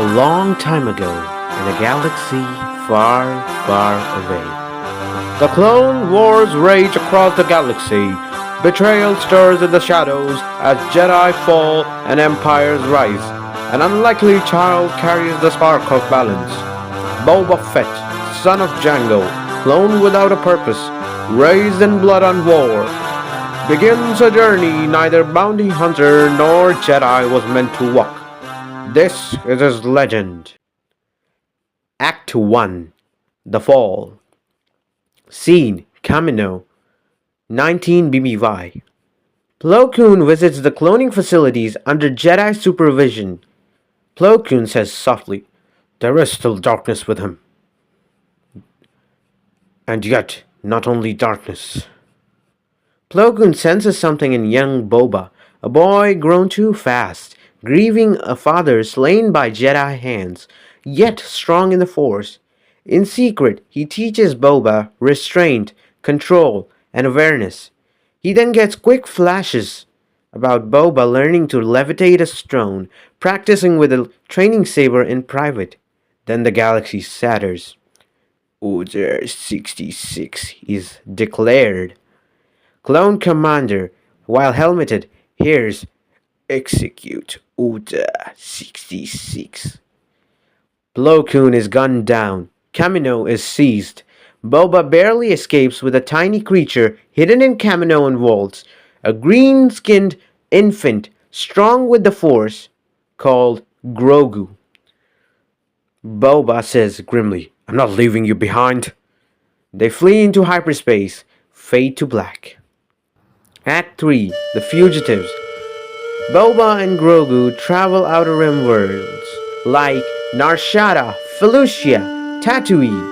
A long time ago, in a galaxy far, far away, the Clone Wars rage across the galaxy. Betrayal stirs in the shadows as Jedi fall and empires rise. An unlikely child carries the spark of balance. Boba Fett, son of Jango, clone without a purpose, raised in blood and war, begins a journey neither bounty hunter nor Jedi was meant to walk. This is his legend. Act 1. The Fall. Scene: Kamino, 19 BBY. Plo Koon visits the cloning facilities under Jedi supervision. Plo Koon says softly, "There is still darkness with him. And yet, not only darkness." Plo Koon senses something in young Boba, a boy grown too fast, grieving a father slain by Jedi hands, yet strong in the Force. In secret, he teaches Boba restraint, control, and awareness. He then gets quick flashes about Boba learning to levitate a stone, practicing with a training saber in private. Then the galaxy shatters. Order 66 is declared. Clone Commander, while helmeted, hears "Execute Order 66." Plo Koon is gunned down. Kamino is seized. Boba barely escapes with a tiny creature hidden in Kaminoan vaults, a green-skinned infant strong with the Force, called Grogu. Boba says grimly, "I'm not leaving you behind." They flee into hyperspace, fade to black. Act 3. The Fugitives. Boba and Grogu travel Outer Rim worlds like Narshada, Felucia, Tatooine.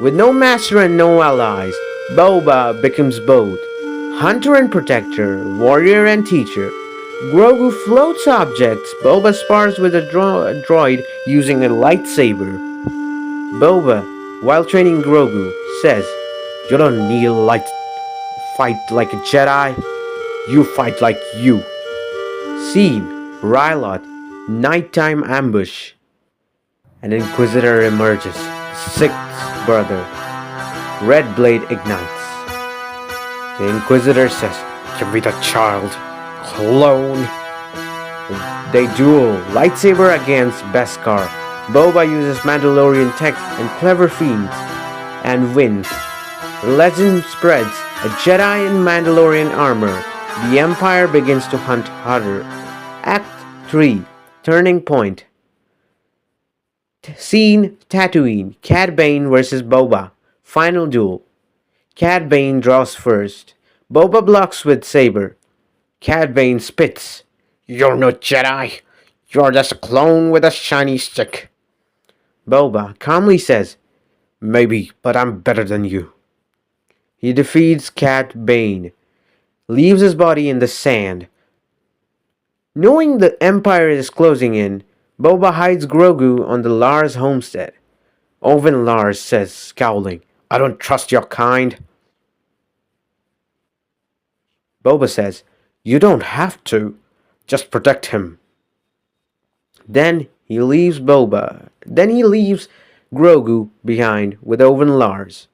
With no master and no allies, Boba becomes both hunter and protector, warrior and teacher. Grogu floats objects. Boba spars with a droid using a lightsaber. Boba, while training Grogu, says, "You don't need a light fight like a Jedi. You fight like you." Scene: Rylot, nighttime ambush. An Inquisitor emerges, the sixth brother. Red blade ignites. The Inquisitor says, "Give me the child, clone." They duel, lightsaber against Beskar. Boba uses Mandalorian tech and clever feats, and wins. The legend spreads, a Jedi in Mandalorian armor. The Empire begins to hunt harder. Act 3. Turning Point. Scene: Tatooine. Cad Bane vs. Boba. Final duel. Cad Bane draws first. Boba blocks with saber. Cad Bane spits. "You're no Jedi. You're just a clone with a shiny stick." Boba calmly says, "Maybe, but I'm better than you." He defeats Cad Bane, leaves his body in the sand. Knowing the Empire is closing in, Boba hides Grogu on the Lars homestead. Owen Lars says, scowling, "I don't trust your kind." Boba says, "You don't have to. Just protect him." Then he leaves Grogu behind with Owen Lars.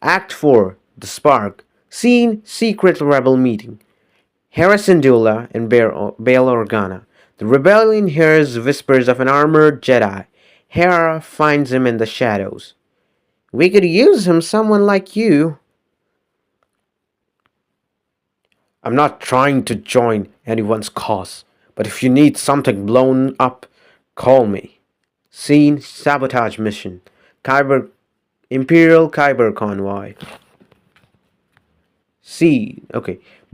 Act 4. The Spark. Scene: Secret Rebel Meeting. Hera Syndulla and Bail Organa. The rebellion hears whispers of an armored Jedi. Hera finds him in the shadows. "We could use someone like you." "I'm not trying to join anyone's cause, but if you need something blown up, call me." Scene: Sabotage Mission. Imperial Kyber Convoy.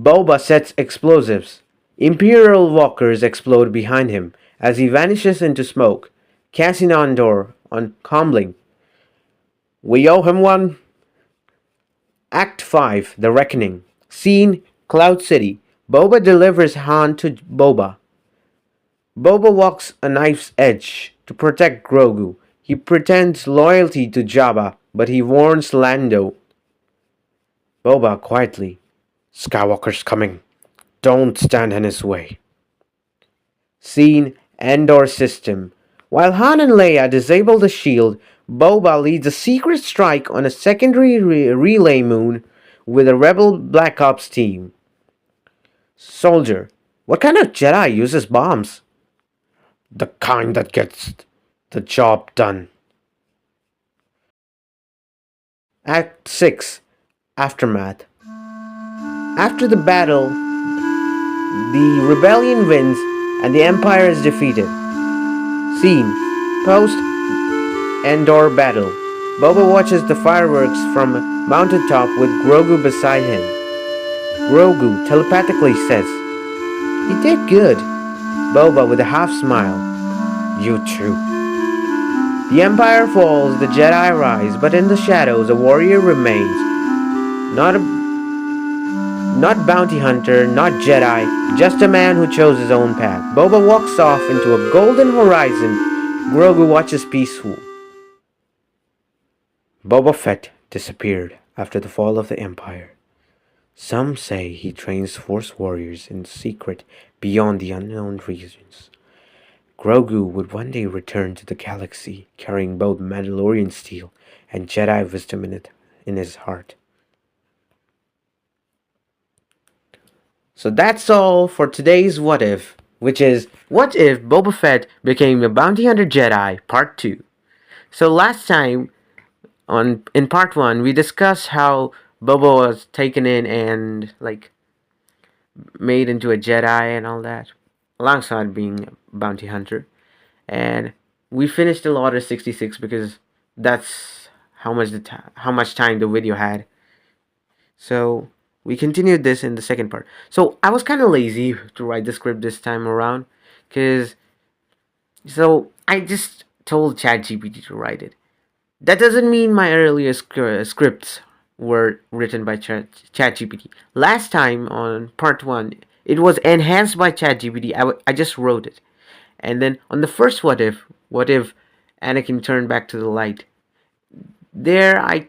Boba sets explosives. Imperial walkers explode behind him as he vanishes into smoke. Cassian Andor on Comling. "We owe him one." Act 5. The Reckoning. Scene: Cloud City. Boba delivers Han to Boba. Boba walks a knife's edge to protect Grogu. He pretends loyalty to Jabba, but he warns Lando. Boba quietly, "Skywalker's coming. Don't stand in his way." Scene: Andor System. While Han and Leia disable the shield, Boba leads a secret strike on a secondary relay moon with a rebel Black Ops team. Soldier, what kind of Jedi uses bombs? The kind that gets the job done. Act 6 Aftermath. After the battle, the rebellion wins and the Empire is defeated. Scene post Andor battle. Boba watches the fireworks from a mountaintop with Grogu beside him. Grogu telepathically says, "You did good." Boba with a half smile, "You too." The Empire falls, the Jedi rise, but in the shadows a warrior remains. Not bounty hunter, not Jedi, just a man who chose his own path. Boba walks off into a golden horizon. Grogu watches peaceful. Boba Fett disappeared after the fall of the Empire. Some say he trains Force warriors in secret beyond the unknown regions. Grogu would one day return to the galaxy, carrying both Mandalorian steel and Jedi wisdom in his heart. So that's all for today's What If, which is what if Boba Fett became a Bounty Hunter Jedi Part 2. So last time in Part 1 we discussed how Boba was taken in and made into a Jedi and all that, alongside being a Bounty Hunter. And we finished the Order 66 because that's how much time the video had. So we continued this in the second part. So I was kind of lazy to write the script this time around, so I just told ChatGPT to write it. That doesn't mean my earlier scripts were written by ChatGPT. Last time on part 1, it was enhanced by ChatGPT. I just wrote it. And then on the first what if Anakin turned back to the light, there I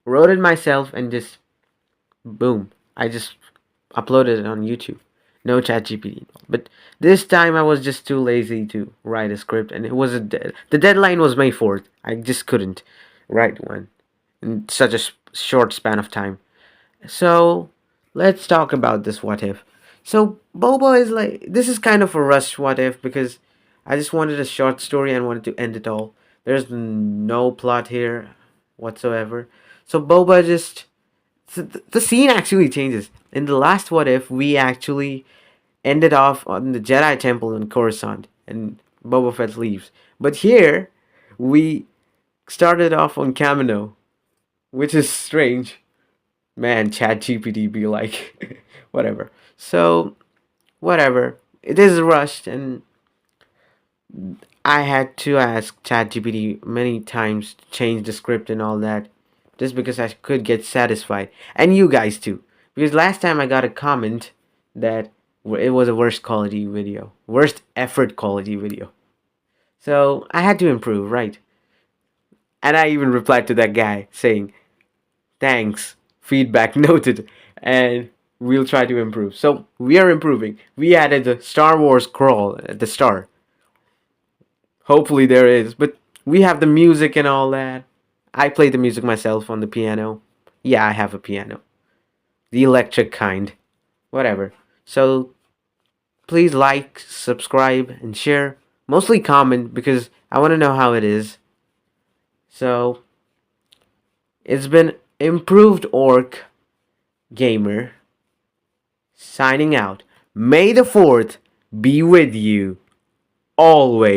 wrote it myself and just boom, I just uploaded it on YouTube. No ChatGPT. But this time I was just too lazy to write a script, and the deadline was May 4th. I just couldn't write one in such a short span of time. So let's talk about this what if. So Boba is this is kind of a rushed what if because I just wanted a short story and wanted to end it all. There's no plot here whatsoever. So Boba just the scene actually changes. In the last what if, we actually ended off on the Jedi Temple in Coruscant and Boba Fett leaves. But here we started off on Kamino, which is strange. Man, ChatGPT be like, whatever. So, whatever. It is rushed, and I had to ask ChatGPT many times to change the script and all that, just because I could get satisfied, and you guys too. Because last time I got a comment that it was a worst effort quality video. So I had to improve, right? And I even replied to that guy saying, "Thanks, feedback noted, and we'll try to improve." So we are improving. We added the Star Wars crawl at the start. Hopefully there is, but we have the music and all that. I play the music myself on the piano. Yeah, I have a piano. The electric kind. Whatever. So please like, subscribe, and share. Mostly comment because I want to know how it is. So it's been Improved Orc Gamer signing out. May the 4th be with you always.